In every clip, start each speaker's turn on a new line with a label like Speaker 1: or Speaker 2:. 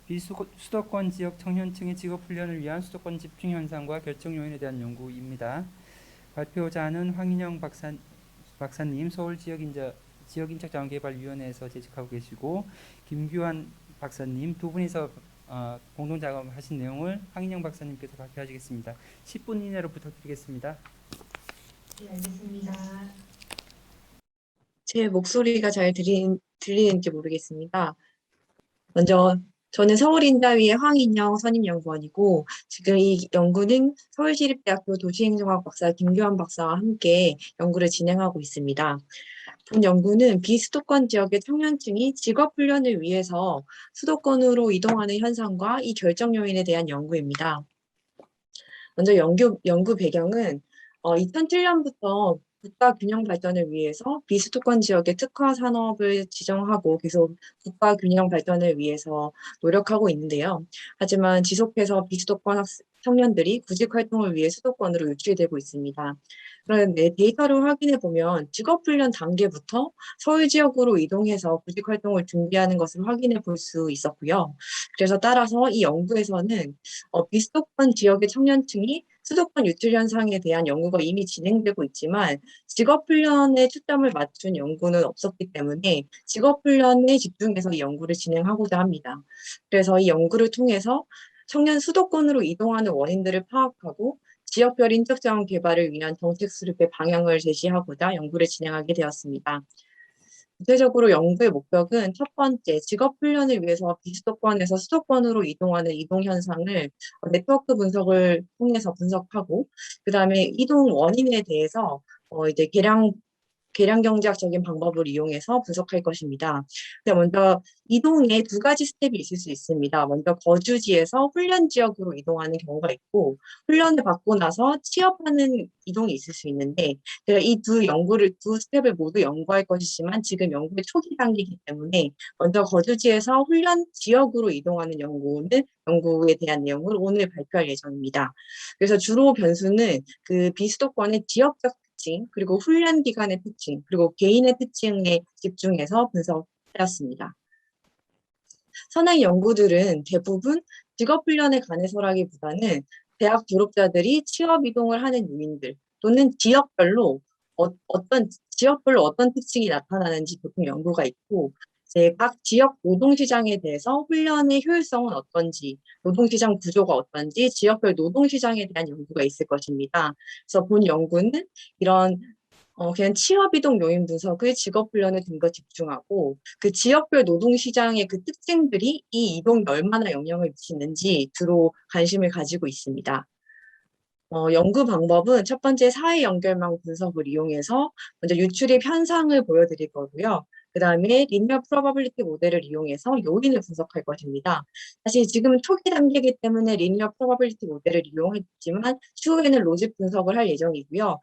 Speaker 1: 비수도권 지역 청년층의 직업훈련을 위한 수도권 집중 현상과 결정 요인에 대한 연구입니다. 발표자는 황인영 박사님, 지역인적자원개발위원회에서 재직하고 계시고, 김규환 박사님 두 분이서 공동 작업하신 내용을 황인영 박사님께서 발표하시겠습니다. 10분 이내로 부탁드리겠습니다.
Speaker 2: 네, 알겠습니다. 제 목소리가 잘 들리는지 모르겠습니다. 먼저 저는 서울인자위의 황인영 선임연구원이고, 지금 이 연구는 서울시립대학교 도시행정학 박사 김규환 박사와 함께 연구를 진행하고 있습니다. 본 연구는 비수도권 지역의 청년층이 직업훈련을 위해서 수도권으로 이동하는 현상과 이 결정 요인에 대한 연구입니다. 먼저 연구 배경은 2007년부터 국가 균형 발전을 위해서 비수도권 지역의 특화 산업을 지정하고 계속 국가 균형 발전을 위해서 노력하고 있는데요. 하지만 지속해서 비수도권 청년들이 구직 활동을 위해 수도권으로 유출되고 있습니다. 그런데 데이터를 확인해 보면 직업훈련 단계부터 서울 지역으로 이동해서 구직 활동을 준비하는 것을 확인해 볼 수 있었고요. 그래서 따라서 이 연구에서는 비수도권 지역의 청년층이 수도권 유출 현상에 대한 연구가 이미 진행되고 있지만 직업훈련에 초점을 맞춘 연구는 없었기 때문에 직업훈련에 집중해서 이 연구를 진행하고자 합니다. 그래서 이 연구를 통해서 청년 수도권으로 이동하는 원인들을 파악하고 지역별 인적자원 개발을 위한 정책 수립의 방향을 제시하고자 연구를 진행하게 되었습니다. 구체적으로 연구의 목적은 첫 번째, 직업훈련을 위해서 비수도권에서 수도권으로 이동하는 이동 현상을 네트워크 분석을 통해서 분석하고, 그 다음에 이동 원인에 대해서 이제 계량 경제학적인 방법을 이용해서 분석할 것입니다. 근데 먼저 이동에 두 가지 스텝이 있을 수 있습니다. 먼저 거주지에서 훈련 지역으로 이동하는 경우가 있고, 훈련을 받고 나서 취업하는 이동이 있을 수 있는데, 제가 이 두 스텝을 모두 연구할 것이지만 지금 연구의 초기 단계이기 때문에 먼저 거주지에서 훈련 지역으로 이동하는 연구에 대한 내용을 오늘 발표할 예정입니다. 그래서 주로 변수는 그 비수도권의 지역적 특징, 그리고 훈련 기간의 특징, 그리고 개인의 특징에 집중해서 분석하였습니다. 선행 연구들은 대부분 직업훈련에 관해서라기보다는 대학 졸업자들이 취업 이동을 하는 요인들 또는 지역별로 어떤 특징이 나타나는지 보통 연구가 있고, 이제 각 지역 노동시장에 대해서 훈련의 효율성은 어떤지, 노동시장 구조가 어떤지, 지역별 노동시장에 대한 연구가 있을 것입니다. 그래서 본 연구는 이런 그냥 취업이동 요인 분석을 직업훈련에 좀 더 집중하고 그 지역별 노동시장의 그 특징들이 이 이동에 얼마나 영향을 미치는지 주로 관심을 가지고 있습니다. 연구 방법은 첫 번째 사회 연결망 분석을 이용해서 먼저 유출입 현상을 보여드릴 거고요. 그 다음에 리니어 프로바빌리티 모델을 이용해서 요인을 분석할 것입니다. 사실 지금은 초기 단계이기 때문에 리니어 프로바빌리티 모델을 이용했지만 추후에는 로직 분석을 할 예정이고요.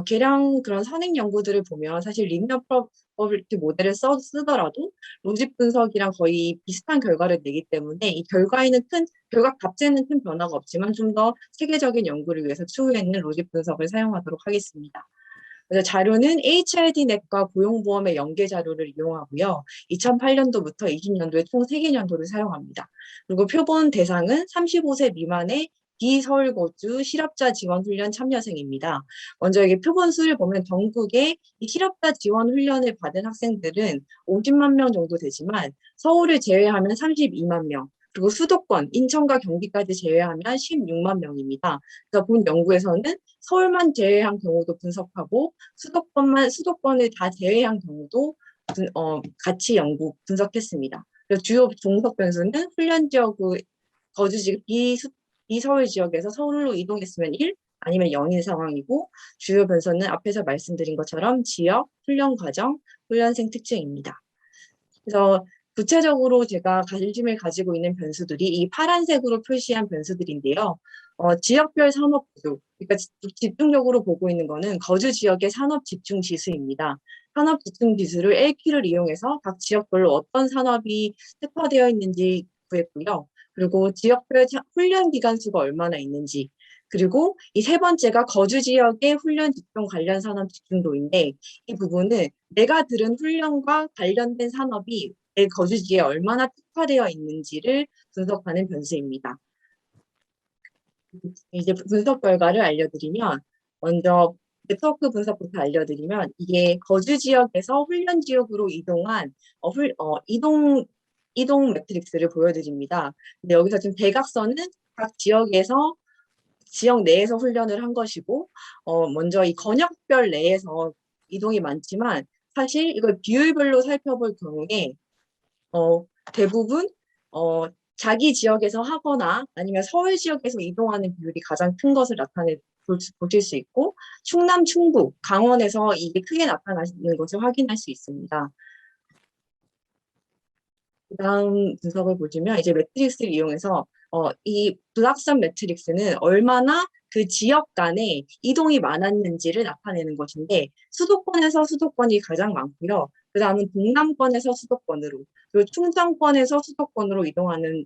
Speaker 2: 계량 그런 선행 연구들을 보면 사실 리니어 프로바빌리티 모델을 쓰더라도 로직 분석이랑 거의 비슷한 결과를 내기 때문에 이 결과 값에는 큰 변화가 없지만 좀 더 체계적인 연구를 위해서 추후에는 로직 분석을 사용하도록 하겠습니다. 그래서 자료는 HRD넷과 고용보험의 연계 자료를 이용하고요. 2008년도부터 20년도에 총 3개 년도를 사용합니다. 그리고 표본 대상은 35세 미만의 비서울 거주 실업자 지원 훈련 참여생입니다. 먼저 이게 표본 수를 보면 전국에 이 실업자 지원 훈련을 받은 학생들은 50만 명 정도 되지만 서울을 제외하면 32만 명, 그리고 수도권, 인천과 경기까지 제외하면 16만 명입니다. 그래서 본 연구에서는 서울만 제외한 경우도 분석하고 수도권을 다 제외한 경우도 같이 분석했습니다. 그래서 주요 종속 변수는 훈련 지역의 거주지 비서울 지역에서 서울로 이동했으면 1, 아니면 0인 상황이고, 주요 변수는 앞에서 말씀드린 것처럼 지역, 훈련 과정, 훈련생 특징입니다. 그래서 구체적으로 제가 관심을 가지고 있는 변수들이 이 파란색으로 표시한 변수들인데요. 지역별 산업 구조, 그러니까 집중적으로 보고 있는 거는 거주 지역의 산업 집중 지수입니다. 산업 집중 지수를 LQ를 이용해서 각 지역별로 어떤 산업이 특화되어 있는지 구했고요. 그리고 지역별 훈련 기간 수가 얼마나 있는지, 그리고 이 세 번째가 거주 지역의 훈련 집중 관련 산업 집중도인데, 이 부분은 내가 들은 훈련과 관련된 산업이 거주지에 얼마나 특화되어 있는지를 분석하는 변수입니다. 이제 분석 결과를 알려드리면, 먼저 네트워크 분석부터 알려드리면, 이게 거주 지역에서 훈련 지역으로 이동한 이동 매트릭스를 보여드립니다. 근데 여기서 지금 대각선은 각 지역 내에서 훈련을 한 것이고, 먼저 이 권역별 내에서 이동이 많지만, 사실 이걸 비율별로 살펴볼 경우에, 대부분, 자기 지역에서 하거나 아니면 서울 지역에서 이동하는 비율이 가장 큰 것을 보실 수 있고, 충남, 충북, 강원에서 이게 크게 나타나는 것을 확인할 수 있습니다. 그다음 분석을 보시면 이제 매트릭스를 이용해서 이 블락선 매트릭스는 얼마나 그 지역 간에 이동이 많았는지를 나타내는 것인데 수도권에서 수도권이 가장 많고요. 그다음은 동남권에서 수도권으로 그리고 충청권에서 수도권으로 이동하는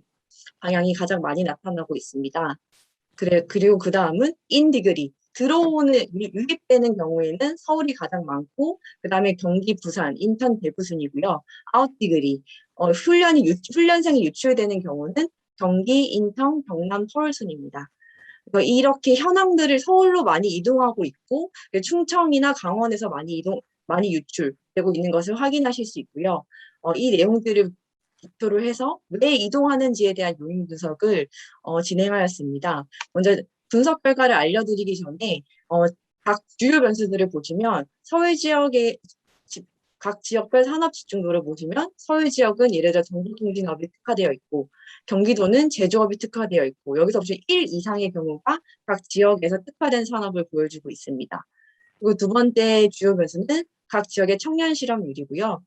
Speaker 2: 방향이 가장 많이 나타나고 있습니다. 그리고 그 다음은 인디그리. 유입되는 경우에는 서울이 가장 많고, 그 다음에 경기, 부산, 인천, 대구 순이고요. 아웃디그리. 훈련생이 유출되는 경우는 경기, 인천, 경남, 서울 순입니다. 그러니까 이렇게 현황들을 서울로 많이 이동하고 있고, 충청이나 강원에서 많이 유출되고 있는 것을 확인하실 수 있고요. 이 내용들을 기초로 해서 왜 이동하는지에 대한 요인 분석을 진행하였습니다. 먼저 분석 결과를 알려드리기 전에 각 주요 변수들을 보시면 각 지역별 산업 집중도를 보시면 서울 지역은 예를 들어 정보통신업이 특화되어 있고 경기도는 제조업이 특화되어 있고 여기서 보시면 1 이상의 경우가 각 지역에서 특화된 산업을 보여주고 있습니다. 그리고 두 번째 주요 변수는 각 지역의 청년 실업률이고요.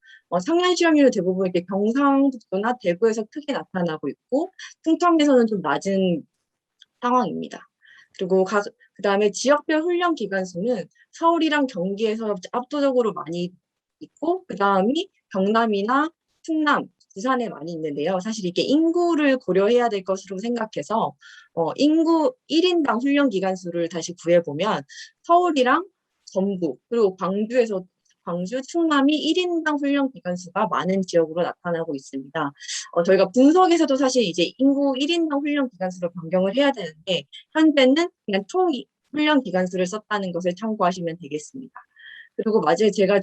Speaker 2: 청년 실업률은 대부분 이렇게 경상북도나 대구에서 크게 나타나고 있고 충청에서는 좀 낮은 상황입니다. 그리고 그다음에 지역별 훈련 기간 수는 서울이랑 경기에서 압도적으로 많이 있고 그다음이 경남이나 충남, 부산에 많이 있는데요. 사실 이게 인구를 고려해야 될 것으로 생각해서 인구 1인당 훈련 기간 수를 다시 구해보면 서울이랑 전북 그리고 광주, 충남이 1인당 훈련 기간 수가 많은 지역으로 나타나고 있습니다. 저희가 분석에서도 사실 이제 인구 1인당 훈련 기간 수로 변경을 해야 되는데 현재는 그냥 총 훈련 기간 수를 썼다는 것을 참고하시면 되겠습니다. 그리고 마지막에 제가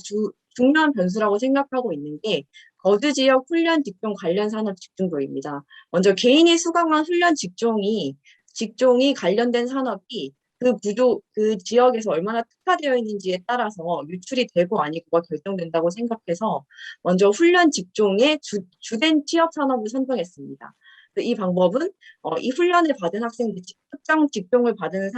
Speaker 2: 중요한 변수라고 생각하고 있는 게 거주 지역 훈련 직종 관련 산업 집중도입니다. 먼저 개인이 수강한 훈련 직종이 관련된 산업이 그 지역에서 얼마나 특화되어 있는지에 따라서 유출이 되고 아니고가 결정된다고 생각해서 먼저 훈련 직종의 주된 취업 산업을 선정했습니다. 이 방법은 이 훈련을 받은 특정 직종을 받은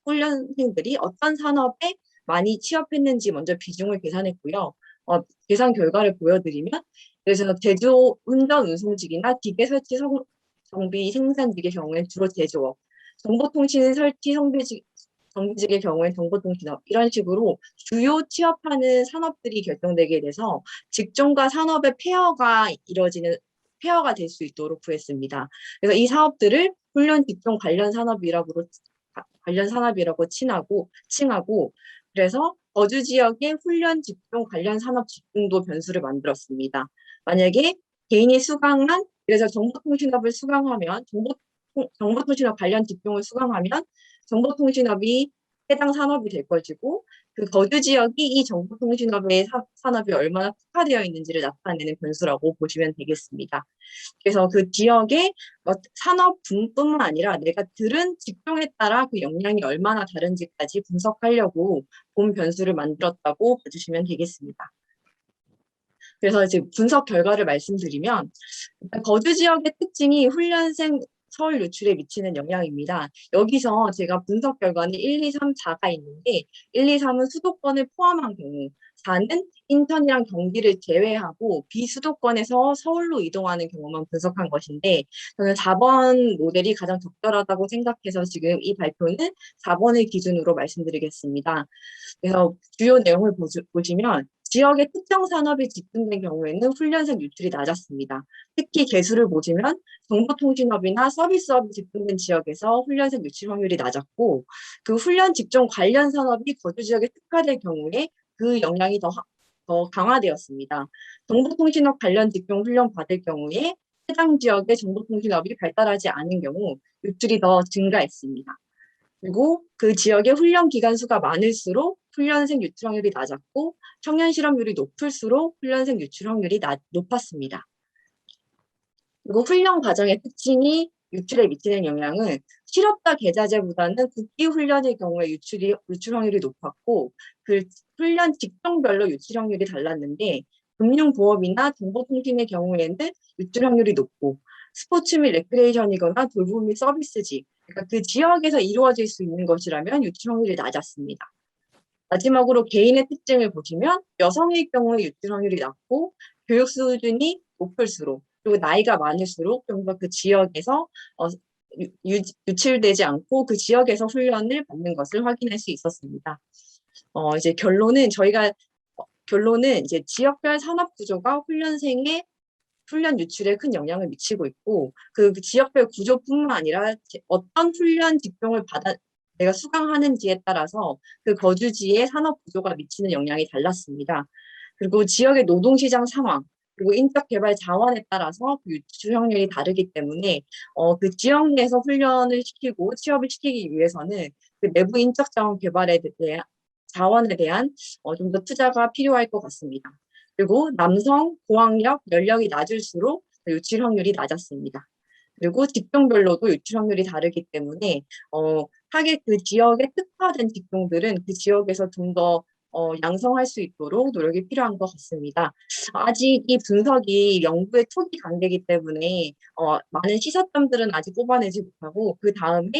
Speaker 2: 훈련생들이 어떤 산업에 많이 취업했는지 먼저 비중을 계산했고요. 계산 결과를 보여드리면 그래서 제조, 운전, 운송직이나 기계 설치 정비 생산직의 경우엔 주로 제조업, 정보통신 설치 정비직의 경우엔 정보통신업 이런 식으로 주요 취업하는 산업들이 결정되게 돼서 직종과 산업의 페어가 될 수 있도록 구했습니다. 그래서 이 사업들을 훈련 직종 관련 산업이라고 칭하고 그래서 거주 지역의 훈련 직종 관련 산업 집중도 변수를 만들었습니다. 만약에 개인이 그래서 정보통신업 관련 직종을 수강하면 정보통신업이 해당 산업이 될 것이고 그 거주 지역이 이 정보통신업의 산업이 얼마나 특화되어 있는지를 나타내는 변수라고 보시면 되겠습니다. 그래서 그 지역의 산업 분뿐만 아니라 내가 들은 직종에 따라 그 역량이 얼마나 다른지까지 분석하려고 본 변수를 만들었다고 봐주시면 되겠습니다. 그래서 이제 분석 결과를 말씀드리면 거주 지역의 특징이 훈련생 서울 유출에 미치는 영향입니다. 여기서 제가 분석 결과는 1, 2, 3, 4가 있는데 1, 2, 3은 수도권을 포함한 경우 4는 인천이랑 경기를 제외하고 비수도권에서 서울로 이동하는 경우만 분석한 것인데 저는 4번 모델이 가장 적절하다고 생각해서 지금 이 발표는 4번을 기준으로 말씀드리겠습니다. 그래서 주요 내용을 보시면 지역의 특정 산업이 집중된 경우에는 훈련생 유출이 낮았습니다. 특히 개수를 보시면 정보통신업이나 서비스업이 집중된 지역에서 훈련생 유출 확률이 낮았고 그 훈련 직종 관련 산업이 거주 지역에 특화될 경우에 그 영향이 더 더 강화되었습니다. 정보통신업 관련 직종 훈련 받을 경우에 해당 지역의 정보통신업이 발달하지 않은 경우 유출이 더 증가했습니다. 그리고 그 지역의 훈련 기간 수가 많을수록 훈련생 유출 확률이 낮았고 청년 실업률이 높을수록 훈련생 유출 확률이 높았습니다. 그리고 훈련 과정의 특징이 유출에 미치는 영향은 실업자 계좌제보다는 국기 훈련의 경우에 유출 확률이 높았고 그 훈련 직종별로 유출 확률이 달랐는데 금융보험이나 정보통신의 경우에는 유출 확률이 높고 스포츠 및 레크레이션이거나 돌봄 및 서비스직 그러니까 그 지역에서 이루어질 수 있는 것이라면 유출 확률이 낮았습니다. 마지막으로 개인의 특징을 보시면 여성의 경우에 유출 확률이 낮고 교육 수준이 높을수록 그리고 나이가 많을수록 좀 더 그 지역에서 유출되지 않고 그 지역에서 훈련을 받는 것을 확인할 수 있었습니다. 이제 결론은 이제 지역별 산업 구조가 훈련생의 훈련 유출에 큰 영향을 미치고 있고 그 지역별 구조뿐만 아니라 어떤 훈련 직종을 내가 수강하는지에 따라서 그 거주지의 산업 구조가 미치는 영향이 달랐습니다. 그리고 지역의 노동시장 상황 그리고 인적 개발 자원에 따라서 그 유출 확률이 다르기 때문에 그 지역 내에서 훈련을 시키고 취업을 시키기 위해서는 그 내부 인적 자원 개발에 대한 자원에 대한 좀 더 투자가 필요할 것 같습니다. 그리고 남성, 고학력, 연령이 낮을수록 유출 확률이 낮았습니다. 그리고 직종별로도 유출 확률이 다르기 때문에 하게 그 지역에 특화된 직종들은 그 지역에서 좀 더 양성할 수 있도록 노력이 필요한 것 같습니다. 아직 이 분석이 연구의 초기 단계이기 때문에 많은 시사점들은 아직 뽑아내지 못하고 그 다음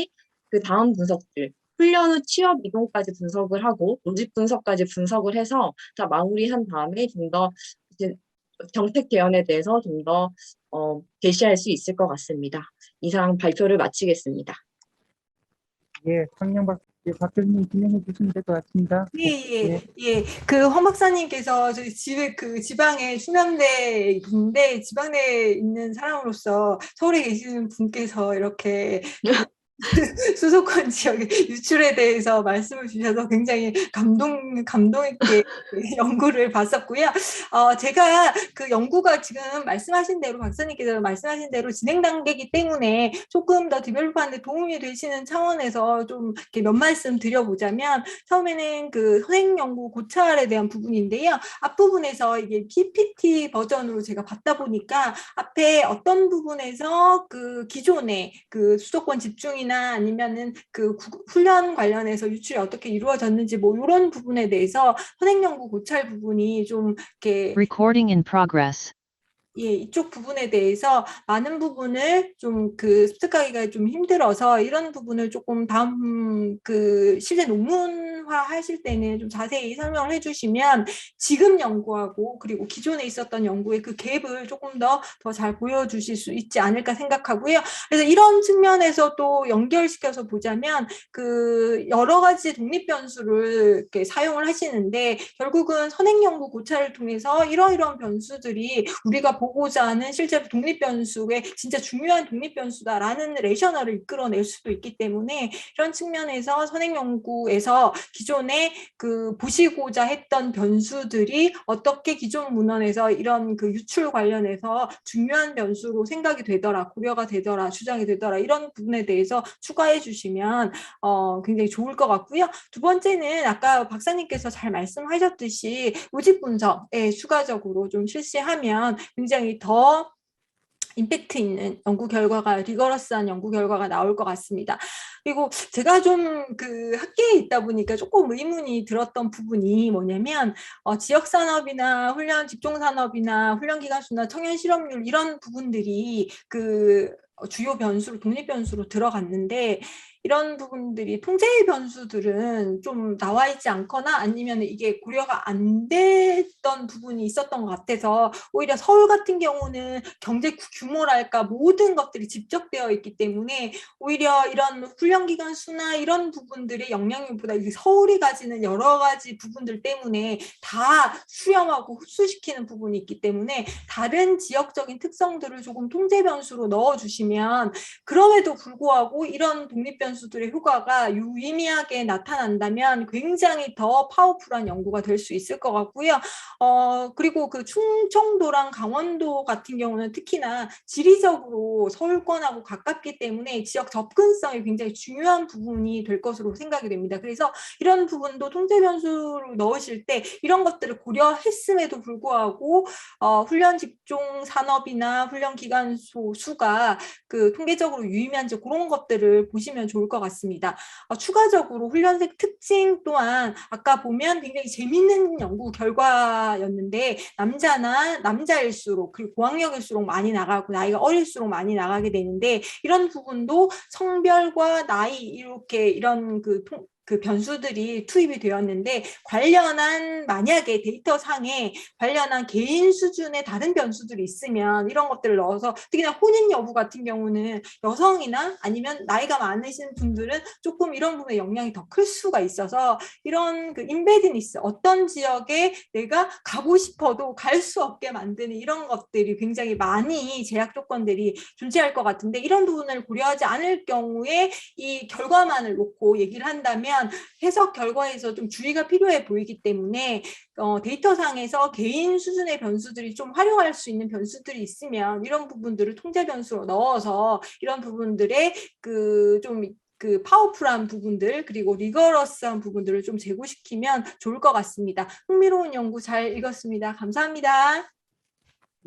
Speaker 2: 분석들 훈련 후 취업 이동까지 분석을 하고 모집 분석까지 분석을 해서 다 마무리한 다음에 좀 더 정책 개연에 대해서 좀 더 제시할 수 있을 것 같습니다. 이상 발표를 마치겠습니다.
Speaker 1: 예, 박 교수님 진행해 주시면 될 것 같습니다.
Speaker 3: 황 박사님께서 저희 집에 그 지방에 수면대에 있는데 지방에 있는 사람으로서 서울에 계시는 분께서 이렇게 수도권 지역의 유출에 대해서 말씀을 주셔서 굉장히 감동 있게 연구를 봤었고요. 제가 그 연구가 지금 말씀하신 대로 박사님께서 말씀하신 대로 진행 단계이기 때문에 조금 더 디벨롭하는데 도움이 되시는 차원에서 좀 이렇게 몇 말씀 드려보자면 처음에는 그 선행 연구 고찰에 대한 부분인데요. 앞부분에서 이게 PPT 버전으로 제가 받다 보니까 앞에 어떤 부분에서 그 기존의 그 수도권 집중이나 아니면은 그 훈련 관련해서 유출이 어떻게 이루어졌는지 뭐 이런 부분에 대해서 선행연구 고찰 부분이 좀 이렇게
Speaker 4: Recording in progress.
Speaker 3: 예, 이쪽 부분에 대해서 많은 부분을 좀 그 습득하기가 좀 힘들어서 이런 부분을 조금 다음 그 실제 논문화 하실 때는 좀 자세히 설명을 해주시면 지금 연구하고 그리고 기존에 있었던 연구의 그 갭을 조금 더 잘 보여주실 수 있지 않을까 생각하고요. 그래서 이런 측면에서 또 연결시켜서 보자면 그 여러 가지 독립 변수를 이렇게 사용을 하시는데 결국은 선행 연구 고찰을 통해서 이러이러한 변수들이 우리가 보고자 하는 실제로 독립 변수의 진짜 중요한 독립 변수다라는 레이셔널을 이끌어낼 수도 있기 때문에 이런 측면에서 선행 연구에서 기존에 그 보시고자 했던 변수들이 어떻게 기존 문헌에서 이런 그 유출 관련해서 중요한 변수로 생각이 되더라, 고려가 되더라, 주장이 되더라 이런 부분에 대해서 추가해 주시면 굉장히 좋을 것 같고요. 두 번째는 아까 박사님께서 잘 말씀하셨듯이 모집 분석에 추가적으로 좀 실시하면 굉장히 더 임팩트 있는 연구 결과가 리거러스한 연구 결과가 나올 것 같습니다. 그리고 제가 좀 그 학계에 있다 보니까 조금 의문이 들었던 부분이 뭐냐면 지역 산업이나 훈련 직종 산업이나 훈련 기간 수나 청년 실업률 이런 부분들이 그 주요 변수로 독립 변수로 들어갔는데 이런 부분들이 통제 변수들은 좀 나와 있지 않거나 아니면 이게 고려가 안 됐던 부분이 있었던 것 같아서 오히려 서울 같은 경우는 경제 규모랄까 모든 것들이 집적되어 있기 때문에 오히려 이런 훈련 기간 수나 이런 부분들의 영향력보다 서울이 가지는 여러 가지 부분들 때문에 다 수렴하고 흡수시키는 부분이 있기 때문에 다른 지역적인 특성들을 조금 통제 변수로 넣어주시면 그럼에도 불구하고 이런 독립 변수 변수들의 효과가 유의미하게 나타난다면 굉장히 더 파워풀한 연구가 될 수 있을 것 같고요. 그리고 그 충청도랑 강원도 같은 경우는 특히나 지리적으로 서울권하고 가깝기 때문에 지역 접근성이 굉장히 중요한 부분이 될 것으로 생각이 됩니다. 그래서 이런 부분도 통제 변수로 넣으실 때 이런 것들을 고려했음에도 불구하고 훈련 직종 산업이나 훈련 기관소 수가 그 통계적으로 유의미한지 그런 것들을 보시면 좋을 것 같습니다. 추가적으로 훈련생 특징 또한 아까 보면 굉장히 재밌는 연구 결과였는데 남자일수록 그리고 고학력일수록 많이 나가고 나이가 어릴수록 많이 나가게 되는데 이런 부분도 성별과 나이 이렇게 이런 그 변수들이 투입이 되었는데 만약에 데이터상에 관련한 개인 수준의 다른 변수들이 있으면 이런 것들을 넣어서 특히나 혼인 여부 같은 경우는 여성이나 아니면 나이가 많으신 분들은 조금 이런 부분에 영향이 더 클 수가 있어서 이런 그 인베드니스 어떤 지역에 내가 가고 싶어도 갈 수 없게 만드는 이런 것들이 굉장히 많이 제약 조건들이 존재할 것 같은데 이런 부분을 고려하지 않을 경우에 이 결과만을 놓고 얘기를 한다면 해석 결과에서 좀 주의가 필요해 보이기 때문에 데이터상에서 개인 수준의 변수들이 좀 활용할 수 있는 변수들이 있으면 이런 부분들을 통제 변수로 넣어서 이런 부분들의 그 파워풀한 부분들 그리고 리거러스한 부분들을 좀 제고시키면 좋을 것 같습니다. 흥미로운 연구 잘 읽었습니다. 감사합니다.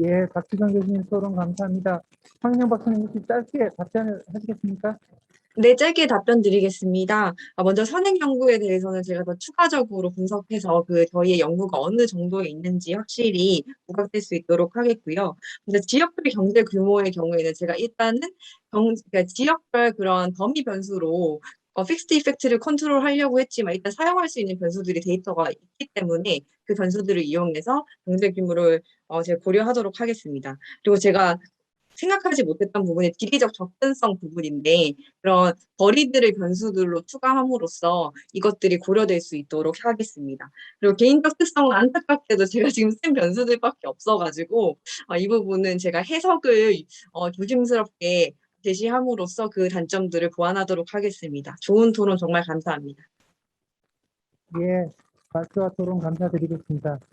Speaker 1: 예, 박지성 교수님 토론 감사합니다. 황인영 박사님 혹시 짧게 답변을 하시겠습니까?
Speaker 2: 네, 짧게 답변 드리겠습니다. 먼저 선행 연구에 대해서는 제가 더 추가적으로 분석해서 저희의 연구가 어느 정도에 있는지 확실히 부각될 수 있도록 하겠고요. 근데 지역별 경제 규모의 경우에는 제가 일단은 그러니까 지역별 그런 범위 변수로 픽스드 이펙트를 컨트롤하려고 했지만 일단 사용할 수 있는 변수들이 데이터가 있기 때문에 그 변수들을 이용해서 경제 규모를 제가 고려하도록 하겠습니다. 그리고 제가 생각하지 못했던 부분이 지리적 접근성 부분인데 그런 거리들을 변수들로 추가함으로써 이것들이 고려될 수 있도록 하겠습니다. 그리고 개인적 특성은 안타깝게도 제가 지금 쓴 변수들밖에 없어가지고 이 부분은 제가 해석을 조심스럽게 제시함으로써 그 단점들을 보완하도록 하겠습니다. 좋은 토론 정말 감사합니다.
Speaker 1: 예, 발표와 토론 감사드리겠습니다.